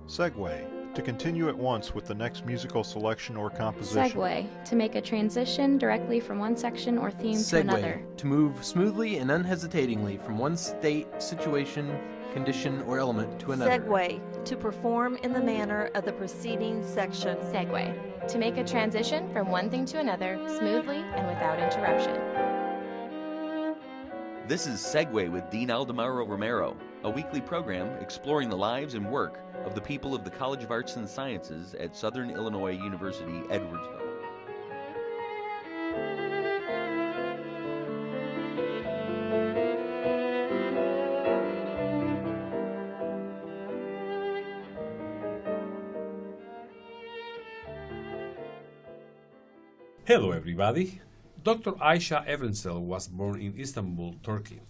Segue, to continue at once with the next musical selection or composition. Segue, to make a transition directly from one section or theme to another. Segue, to move smoothly and unhesitatingly from one state, situation, condition, or element to another. Segue, to perform in the manner of the preceding section. Segue, to make a transition from one thing to another smoothly and without interruption. This is Segue with Dean Aldemaro Romero, a weekly program exploring the lives and work of the people of the College of Arts and Sciences at Southern Illinois University, Edwardsville. Hello everybody. Dr. Ayse Evrensel was born in Istanbul, Turkey.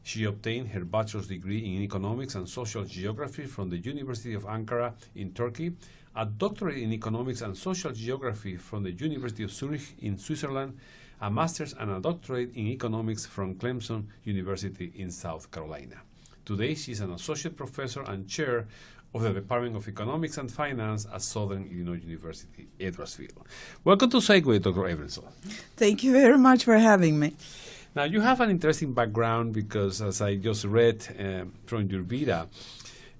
She obtained her bachelor's degree in economics and social geography from the University of Ankara in Turkey, a doctorate in economics and social geography from the University of Zurich in Switzerland, a master's and a doctorate in economics from Clemson University in South Carolina. Today she is an associate professor and chair of the Department of Economics and Finance at Southern Illinois University, Edwardsville. Welcome to Segue, Dr. Evrensel. Thank you very much for having me. Now, you have an interesting background because, as I just read from your vita,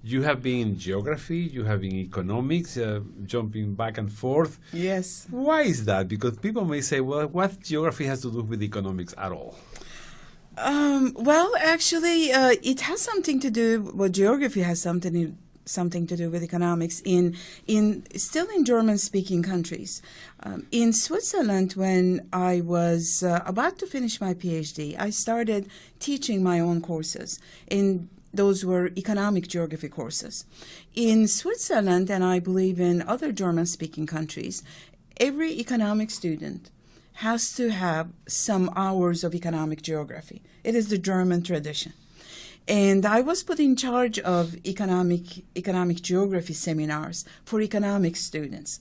you have been in geography, you have been in economics, jumping back and forth. Yes. Why is that? Because people may say, well, what geography has to do with economics at all? Well, actually, it has something to do, well, geography has something to do with economics still in German-speaking countries. In Switzerland, when I was about to finish my PhD, I started teaching my own courses, and those were economic geography courses. In Switzerland, and I believe in other German-speaking countries, every economic student has to have some hours of economic geography. It is the German tradition. And I was put in charge of economic geography seminars for economic students.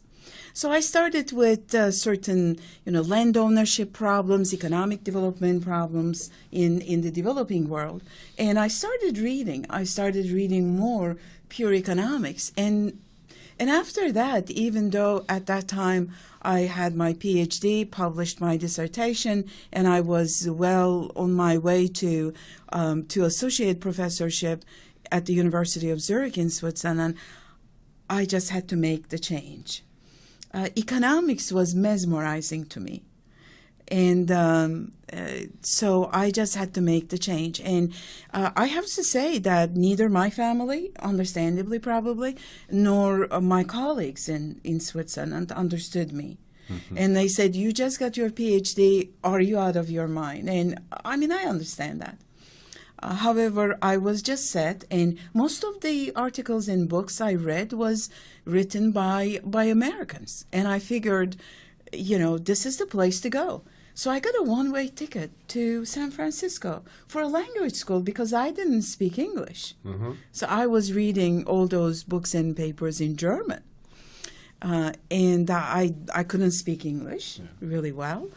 So I started with certain, land ownership problems, economic development problems in the developing world. And I started reading more pure economics. And after that, even though at that time I had my PhD, published my dissertation, and I was well on my way to associate professorship at the University of Zurich in Switzerland, I just had to make the change. Economics was mesmerizing to me. And so I just had to make the change. And I have to say that neither my family, understandably probably, nor my colleagues in Switzerland understood me. Mm-hmm. And they said, you just got your PhD, are you out of your mind? And I mean, I understand that. However, I was just set, and most of the articles and books I read was written by Americans. And I figured, this is the place to go. So I got a one-way ticket to San Francisco for a language school because I didn't speak English. Mm-hmm. So I was reading all those books and papers in German. And I couldn't speak English really well.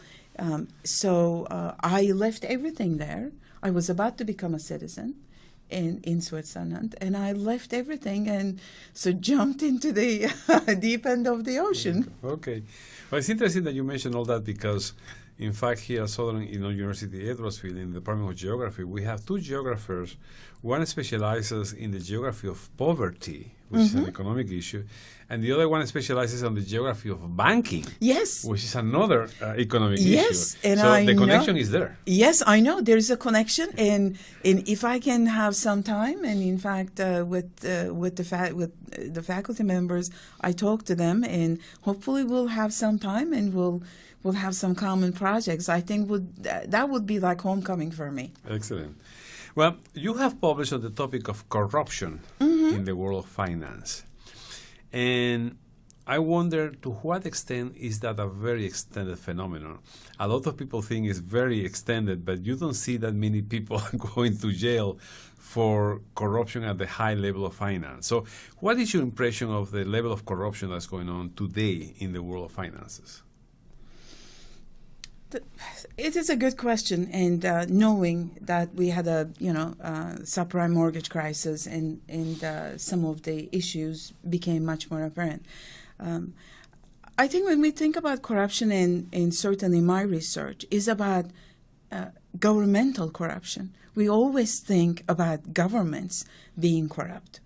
So I left everything there. I was about to become a citizen in Switzerland, and I left everything and so jumped into the deep end of the ocean. Okay. Well, it's interesting that you mentioned all that because, in fact, here at Southern Illinois University, Edwardsville, in the Department of Geography, we have two geographers. One specializes in the geography of poverty, which is an economic issue, and the other one specializes on the geography of banking, which is another economic issue. And so the connection is there. Yes, I know there's a connection, and if I can have some time, and in fact, with the faculty members, I talk to them, and hopefully we'll have some time, and we'll have some common projects. I think that would be like homecoming for me. Excellent. Well, you have published on the topic of corruption in the world of finance. And I wonder to what extent is that a very extended phenomenon? A lot of people think it's very extended, but you don't see that many people going to jail for corruption at the high level of finance. So what is your impression of the level of corruption that's going on today in the world of finances? It is a good question, and knowing that we had a subprime mortgage crisis, and some of the issues became much more apparent. I think when we think about corruption, and certainly my research is about governmental corruption, we always think about governments being corrupt.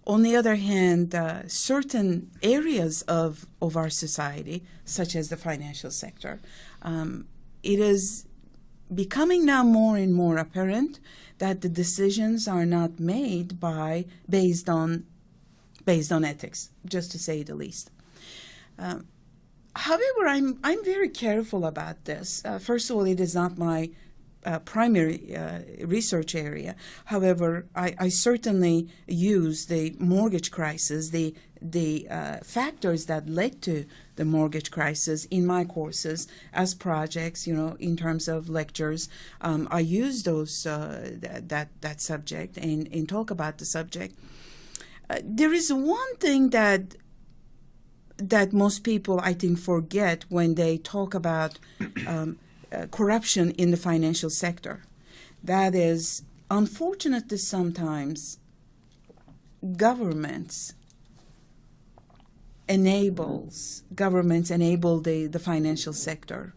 On the other hand, certain areas of our society, such as the financial sector, it is becoming now more and more apparent that the decisions are not made based on ethics, just to say the least. However, I'm very careful about this. First of all, it is not my primary research area. However, I certainly use the mortgage crisis, the factors that led to the mortgage crisis in my courses as projects, in terms of lectures. I use those that subject and talk about the subject. There is one thing that most people, I think, forget when they talk about corruption in the financial sector. That is, unfortunately, sometimes governments enable the financial sector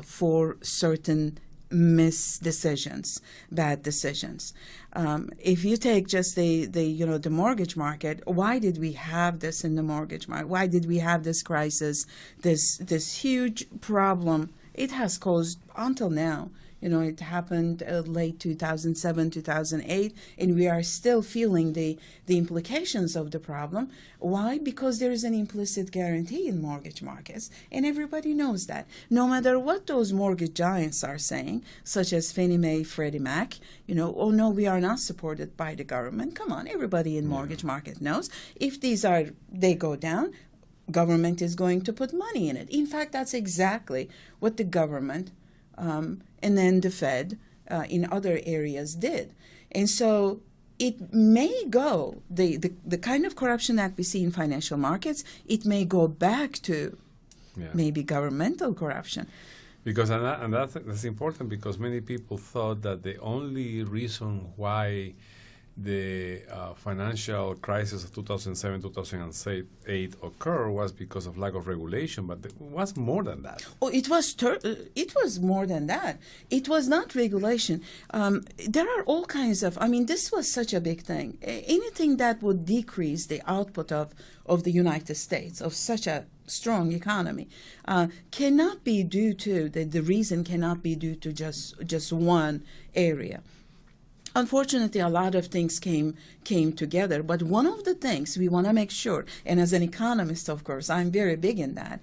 for certain misdecisions, bad decisions. If you take just the mortgage market, why did we have this in the mortgage market? Why did we have this crisis, this huge problem? It has caused until now. It happened late 2007, 2008, and we are still feeling the implications of the problem. Why? Because there is an implicit guarantee in mortgage markets, and everybody knows that. No matter what those mortgage giants are saying, such as Fannie Mae, Freddie Mac, oh no, we are not supported by the government. Come on, everybody in mortgage market knows. If they go down, government is going to put money in it. In fact, that's exactly what the government and then the Fed in other areas did. And so it may go, the kind of corruption that we see in financial markets, it may go back to maybe governmental corruption. Because and that's important, because many people thought that the only reason why the financial crisis of 2007, 2008 occurred was because of lack of regulation, but it was more than that. Oh, it was more than that. It was not regulation. There are all kinds of, this was such a big thing. Anything that would decrease the output of the United States, of such a strong economy, cannot be due to, the reason cannot be due to just one area. Unfortunately, a lot of things came together, but one of the things we want to make sure, and as an economist, of course, I'm very big in that,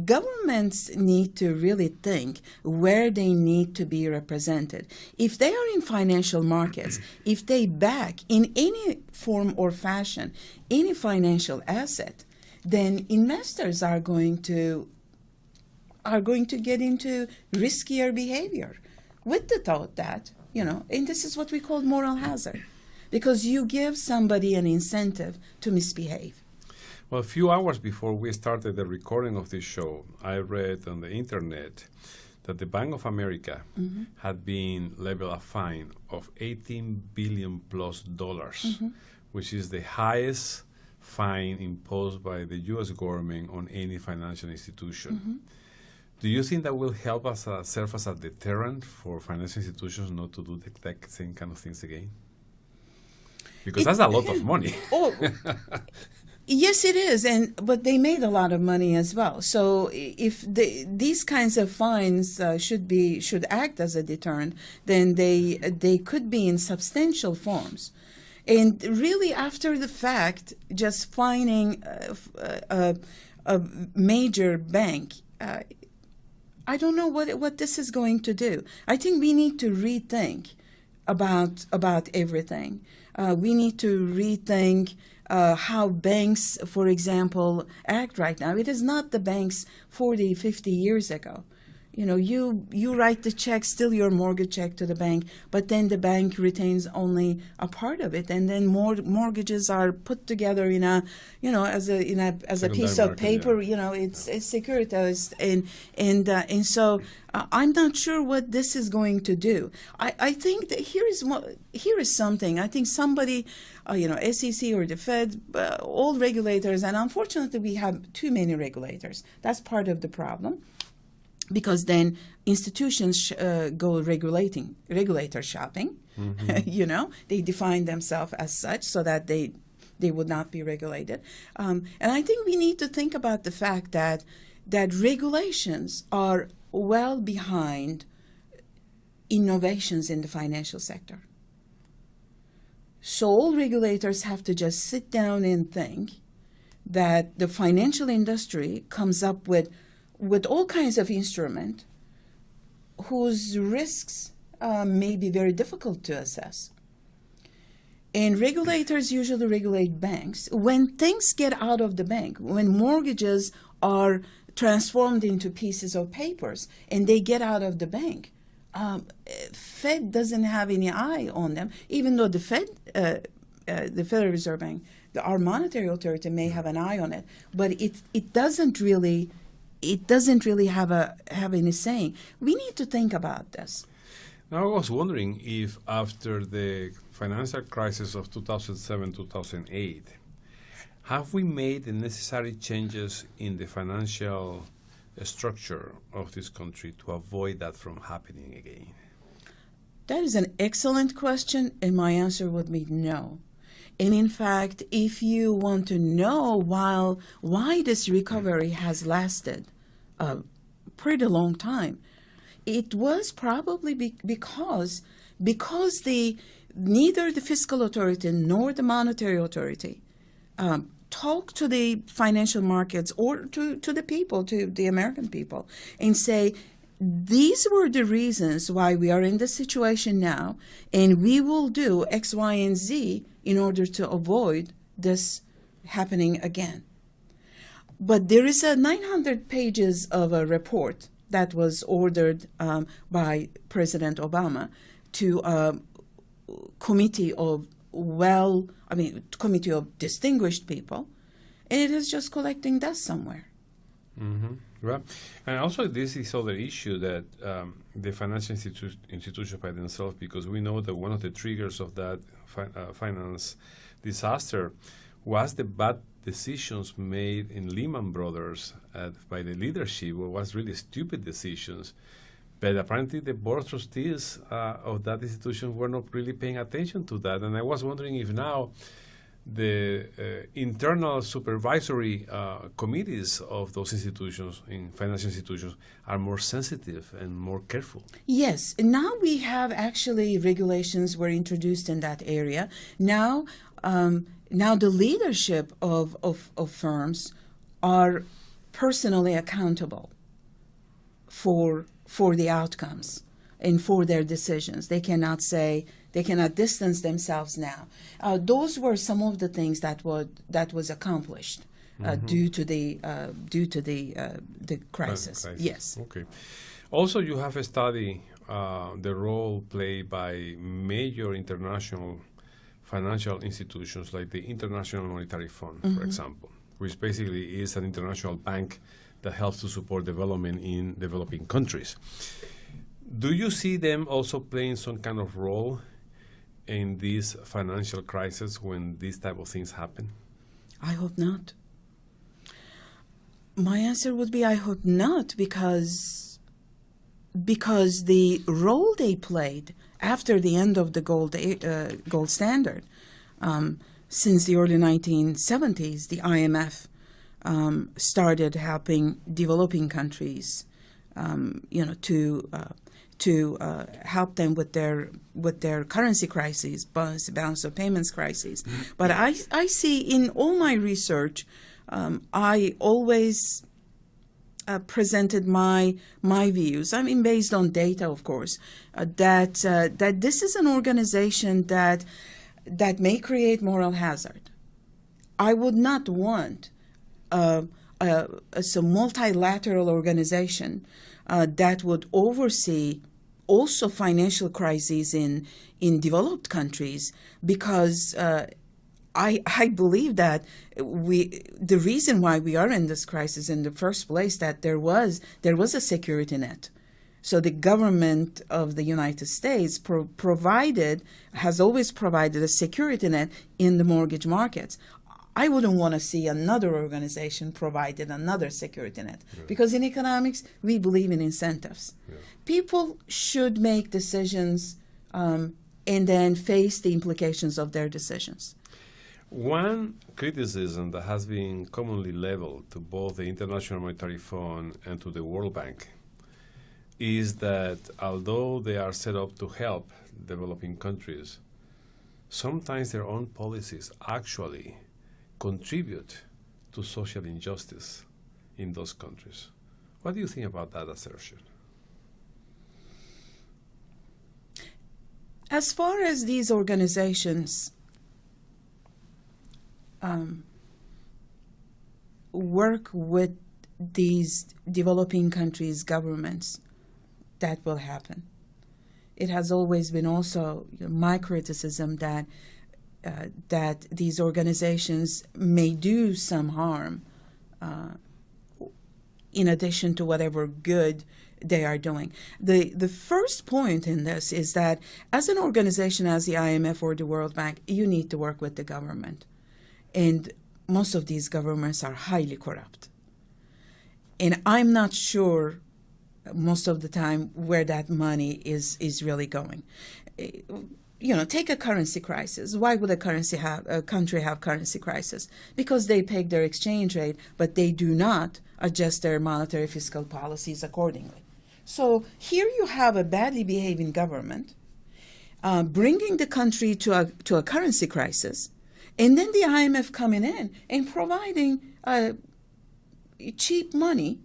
governments need to really think where they need to be represented. If they are in financial markets, if they back in any form or fashion any financial asset, then investors are going to get into riskier behavior, with the thought that, and this is what we call moral hazard, because you give somebody an incentive to misbehave. Well, a few hours before we started the recording of this show, I read on the internet that the Bank of America had been levied a fine of $18 billion plus, which is the highest fine imposed by the U.S. government on any financial institution. Do you think that will help us serve as a deterrent for financial institutions not to do the same kind of things again? Because that's a lot of money. Yes, it is, but they made a lot of money as well. So if these kinds of fines should act as a deterrent, then they could be in substantial forms. And really, after the fact, just fining a major bank, I don't know what this is going to do. I think we need to rethink about everything. We need to rethink how banks, for example, act right now. It is not the banks 40, 50 years ago. You know, you write the check, still your mortgage check to the bank, but then the bank retains only a part of it, and then more mortgages are put together in a, you know, as a piece of market, paper. yeah. You know, it's securitized, and so I'm not sure what this is going to do. I think that here is something. I think somebody, you know, SEC or the Fed, all regulators, and unfortunately we have too many regulators. That's part of the problem. Because then institutions go regulator shopping. You know, they define themselves as such so that they would not be regulated. And I think we need to think about the fact that regulations are well behind innovations in the financial sector. So all regulators have to just sit down and think that the financial industry comes up with all kinds of instruments whose risks may be very difficult to assess. And regulators usually regulate banks. When things get out of the bank, when mortgages are transformed into pieces of papers and they get out of the bank, Fed doesn't have any eye on them, even though the Federal Reserve Bank, our monetary authority may have an eye on it, but it doesn't really have any saying. We need to think about this. Now, I was wondering if after the financial crisis of 2007-2008, have we made the necessary changes in the financial structure of this country to avoid that from happening again? That is an excellent question, and my answer would be no. And in fact, if you want to know why this recovery has lasted a pretty long time, it was probably because neither the fiscal authority nor the monetary authority talk to the financial markets or to the people, to the American people, and say, these were the reasons why we are in this situation now, and we will do X, Y, and Z in order to avoid this happening again. But there is a 900 pages of a report that was ordered by President Obama to a committee of distinguished people, and it is just collecting dust somewhere. Mm-hmm. Right. And also this is other issue that the financial institutions by themselves, because we know that one of the triggers of that finance disaster was the bad decisions made in Lehman Brothers by the leadership, or was really stupid decisions. But apparently the board of trustees of that institution were not really paying attention to that. And I was wondering if now the internal supervisory committees of those institutions, in financial institutions, are more sensitive and more careful. Yes, now we have actually regulations were introduced in that area. Now the leadership of firms are personally accountable for the outcomes and for their decisions. They cannot distance themselves now. Those were some of the things that was accomplished due to the crisis. Yes. Okay. Also, you have a study the role played by major international financial institutions like the International Monetary Fund, for example, which basically is an international bank that helps to support development in developing countries. Do you see them also playing some kind of role in this financial crisis when these type of things happen? I hope not. My answer would be I hope not, because the role they played after the end of the gold standard, since the early 1970s, the IMF started helping developing countries, to help them with their currency crises, balance of payments crises. But I see in all my research, I always presented my views. I mean, based on data, of course, that this is an organization that may create moral hazard. I would not want a as a multilateral organization that would oversee also financial crises in developed countries, because I believe that the reason why we are in this crisis in the first place, that there was a security net. So the government of the United States has always provided a security net in the mortgage markets. I wouldn't want to see another organization provided another security net, because in economics, we believe in incentives. Yeah. People should make decisions and then face the implications of their decisions. One criticism that has been commonly leveled to both the International Monetary Fund and to the World Bank is that although they are set up to help developing countries, sometimes their own policies actually contribute to social injustice in those countries. What do you think about that assertion? As far as these organizations work with these developing countries' governments, that will happen. It has always been also my criticism that these organizations may do some harm in addition to whatever good they are doing. The first point in this is that as an organization as the IMF or the World Bank, you need to work with the government. And most of these governments are highly corrupt. And I'm not sure most of the time where that money is really going. Take a currency crisis. Why would a country have currency crisis? Because they peg their exchange rate, but they do not adjust their monetary fiscal policies accordingly. So here you have a badly behaving government bringing the country to a currency crisis, and then the IMF coming in and providing cheap money,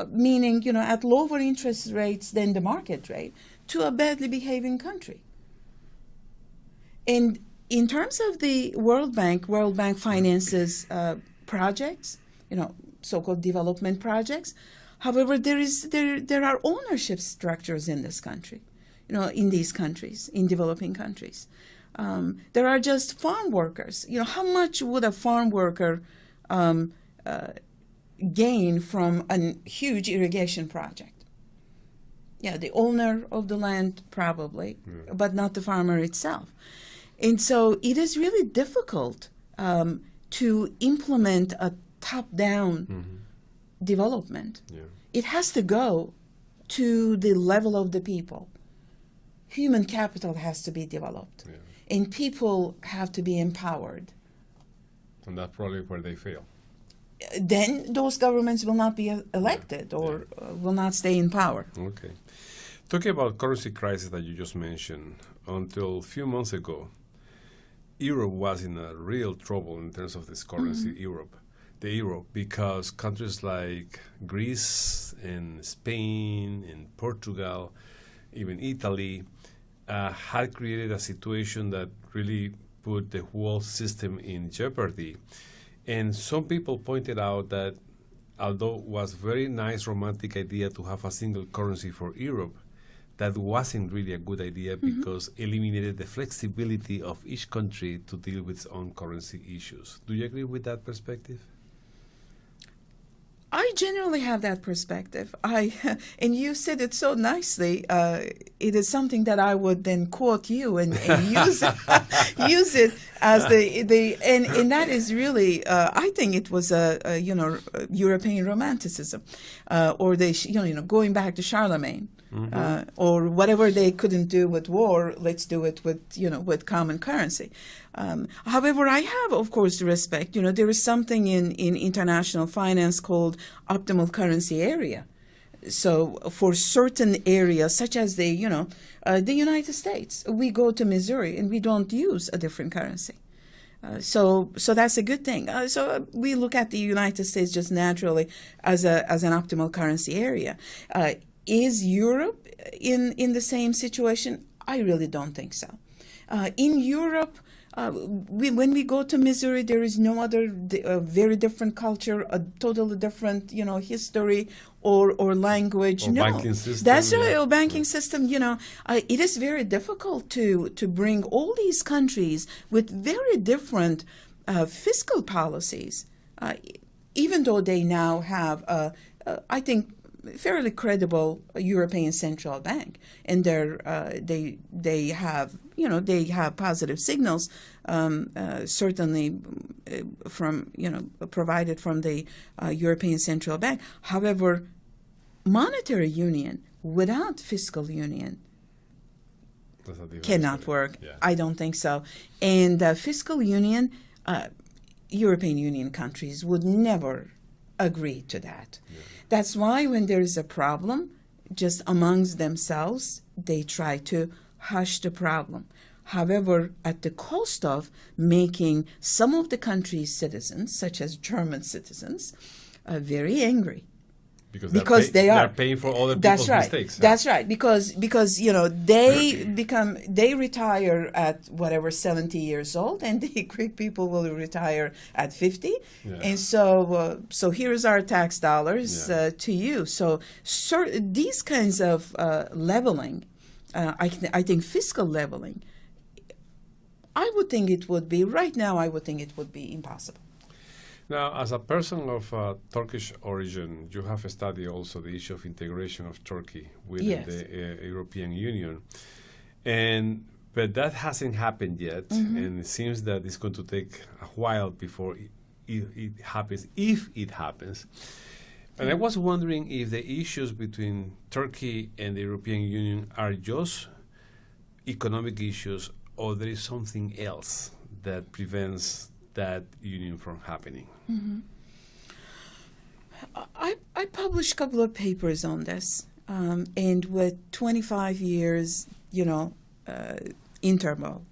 meaning at lower interest rates than the market rate, to a badly behaving country. And in terms of the World Bank finances projects, so-called development projects. However, there are ownership structures in this country, in these countries, in developing countries. There are just farm workers. How much would a farm worker gain from a huge irrigation project? Yeah, the owner of the land probably, but not the farmer itself. And so it is really difficult to implement a top-down development. Yeah. It has to go to the level of the people. Human capital has to be developed, and people have to be empowered. And that's probably where they fail. Then those governments will not be elected or will not stay in power. Okay. Talking about currency crisis that you just mentioned, until a few months ago, Europe was in a real trouble in terms of this currency, the euro, because countries like Greece and Spain and Portugal, even Italy, had created a situation that really put the whole system in jeopardy. And some people pointed out that although it was a very nice romantic idea to have a single currency for Europe, that wasn't really a good idea because eliminated the flexibility of each country to deal with its own currency issues. Do you agree with that perspective? I generally have that perspective. And you said it so nicely. It is something that I would then quote you and use it as and that is really I think it was a European romanticism, or going back to Charlemagne. Or whatever they couldn't do with war, let's do it with common currency. However, I have, of course, respect. There is something in international finance called optimal currency area. So for certain areas, such as the United States, we go to Missouri and we don't use a different currency. So that's a good thing. So we look at the United States just naturally as an optimal currency area. Is Europe in the same situation? I really don't think so. In Europe, When we go to Missouri, there is no other very different culture, a totally different, history or language. Or no, banking system, that's right. yeah. Or banking system. It is very difficult to bring all these countries with very different fiscal policies, even though they now have, I think, fairly credible European Central Bank, and they have positive signals, certainly from provided from the European Central Bank. However, monetary union without fiscal union cannot work. Yeah. I don't think so. And fiscal union, European Union countries would never agree to that. Yeah. That's why when there is a problem, just amongst themselves, they try to hush the problem. However, at the cost of making some of the country's citizens, such as German citizens, very angry. Because they are paying for other people's mistakes. That's right. Because they retire at whatever 70 years old, and the Greek people will retire at 50. Yeah. And so here's our tax dollars to you. So these kinds of leveling, I think fiscal leveling, I would think it would be right now. I would think it would be impossible. Now, as a person of Turkish origin, you have studied also the issue of integration of Turkey within the European Union. But that hasn't happened yet, and it seems that it's going to take a while before it happens, if it happens. And I was wondering if the issues between Turkey and the European Union are just economic issues, or there is something else that prevents that union from happening. Mm-hmm. I published a couple of papers on this, and with 25 years, interval,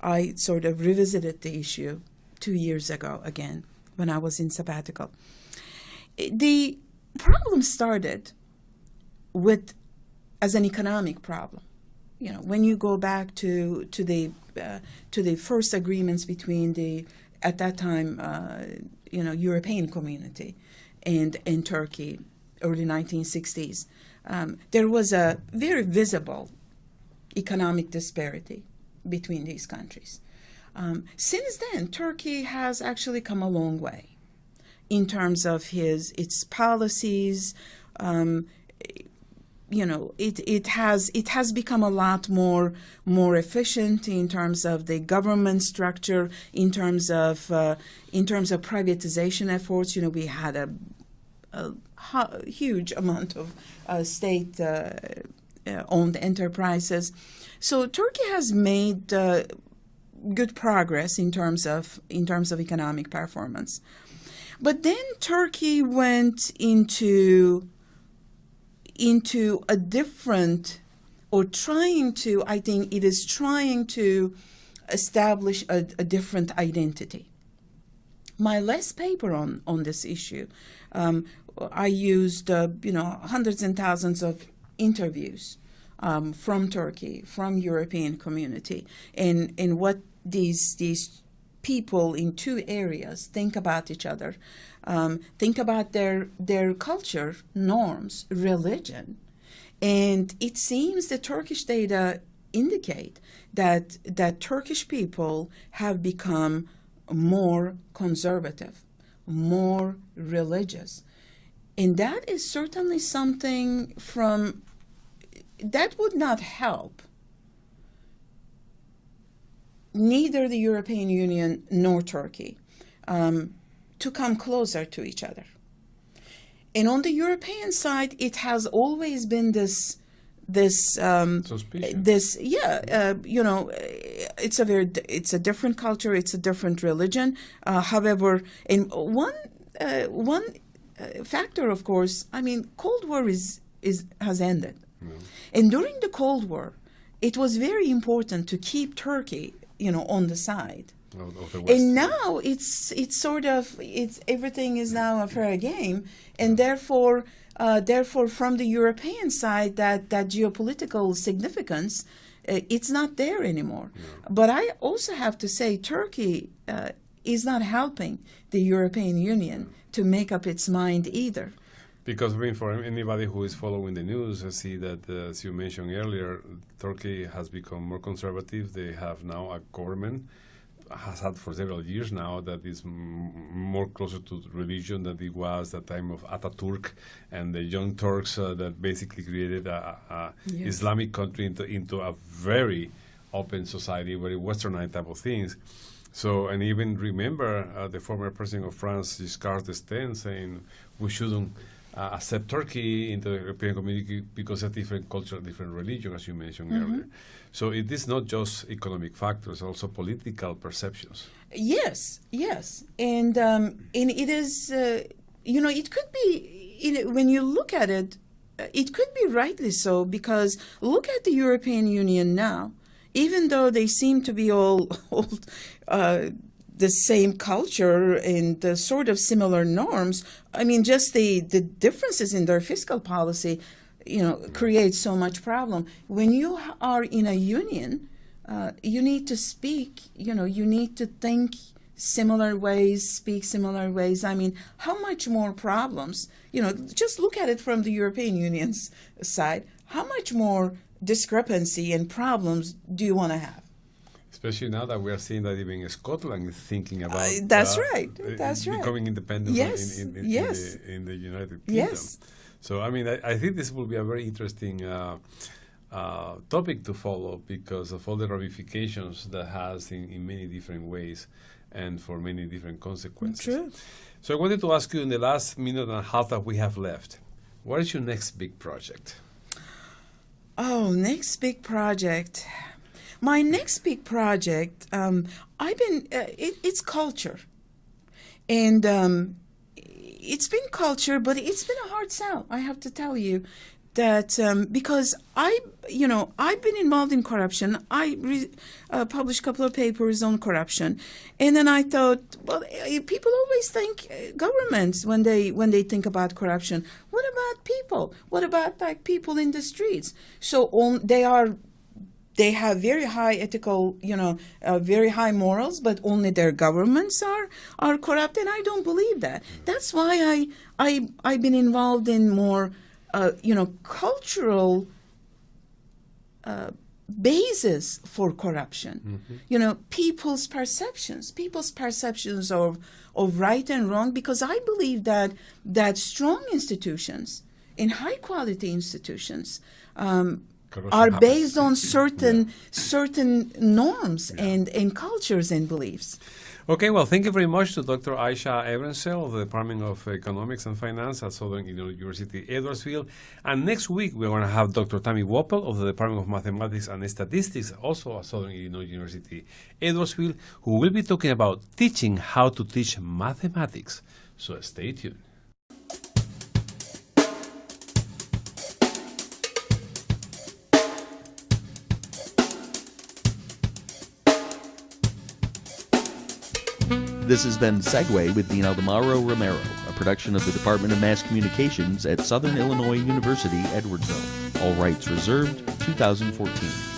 I sort of revisited the issue 2 years ago again when I was in sabbatical. The problem started as an economic problem. When you go back to the first agreements between at that time, European community and Turkey, early 1960s, there was a very visible economic disparity between these countries. Since then, Turkey has actually come a long way in terms of its policies. It has become a lot more efficient in terms of the government structure, in terms of privatization efforts. We had a huge amount of state owned enterprises. So Turkey has made good progress in terms of economic performance. But then Turkey went into a different, or I think it is trying to establish a different identity. My last paper on this issue, I used hundreds and thousands of interviews from Turkey, from European community, and what these people in two areas think about each other. Think about their culture, norms, religion. And it seems the Turkish data indicate that Turkish people have become more conservative, more religious. And that is certainly something that would not help neither the European Union nor Turkey to come closer to each other. And on the European side, it has always been this suspicion. It's a different culture, it's a different religion. However, and one factor, of course, Cold War has ended. Yeah. And during the Cold War, it was very important to keep Turkey, on the side. Of the West. And now it's everything is now a fair game, and therefore from the European side, that geopolitical significance It's not there anymore. But I also have to say Turkey is not helping the European Union to make up its mind either. Because I mean, for anybody who is following the news, I see that, as you mentioned earlier, Turkey has become more conservative. They have now a government, has had for several years now, that is more closer to religion than it was at the time of Ataturk and the Young Turks that basically created a Islamic country into a very open society, very westernized type of things. So, and even remember the former president of France, Giscard d'Estaing, saying we shouldn't accept Turkey into the European community because of different culture, different religion, as you mentioned earlier. So it is not just economic factors, also political perceptions. Yes, and it is, it could be, when you look at it, it could be rightly so, because look at the European Union now. Even though they seem to be all the same culture and the sort of similar norms, I mean, just the differences in their fiscal policy, create so much problem. When you are in a union, you need to speak, you need to think similar ways, speak similar ways. I mean, how much more problems, just look at it from the European Union's side, how much more discrepancy and problems do you want to have? Especially now that we are seeing that even Scotland is thinking about that's right. Becoming independent in the United Kingdom. Yes. So, I mean, I think this will be a very interesting topic to follow because of all the ramifications that has in many different ways and for many different consequences. True. So I wanted to ask you in the last minute and a half that we have left, what is your next big project? Oh, next big project. My next big project, it's culture. And it's been culture, but it's been a hard sell, I have to tell you, that because I've been involved in corruption. I published a couple of papers on corruption. And then I thought, well, people always think governments when they think about corruption. What about people? What about like people in the streets? So they have very high ethical, very high morals, but only their governments are corrupt, and I don't believe that. That's why I've been involved in more, cultural basis for corruption. People's perceptions of right and wrong, because I believe that strong institutions, in high quality institutions, are based on certain norms and cultures and beliefs. Okay, well, thank you very much to Dr. Ayse Evrensel of the Department of Economics and Finance at Southern Illinois University, Edwardsville. And next week, we're going to have Dr. Tammy Woppel of the Department of Mathematics and Statistics, also at Southern Illinois University, Edwardsville, who will be talking about teaching how to teach mathematics. So stay tuned. This has been Segue with Dean Aldemaro Romero, a production of the Department of Mass Communications at Southern Illinois University, Edwardsville. All rights reserved, 2014.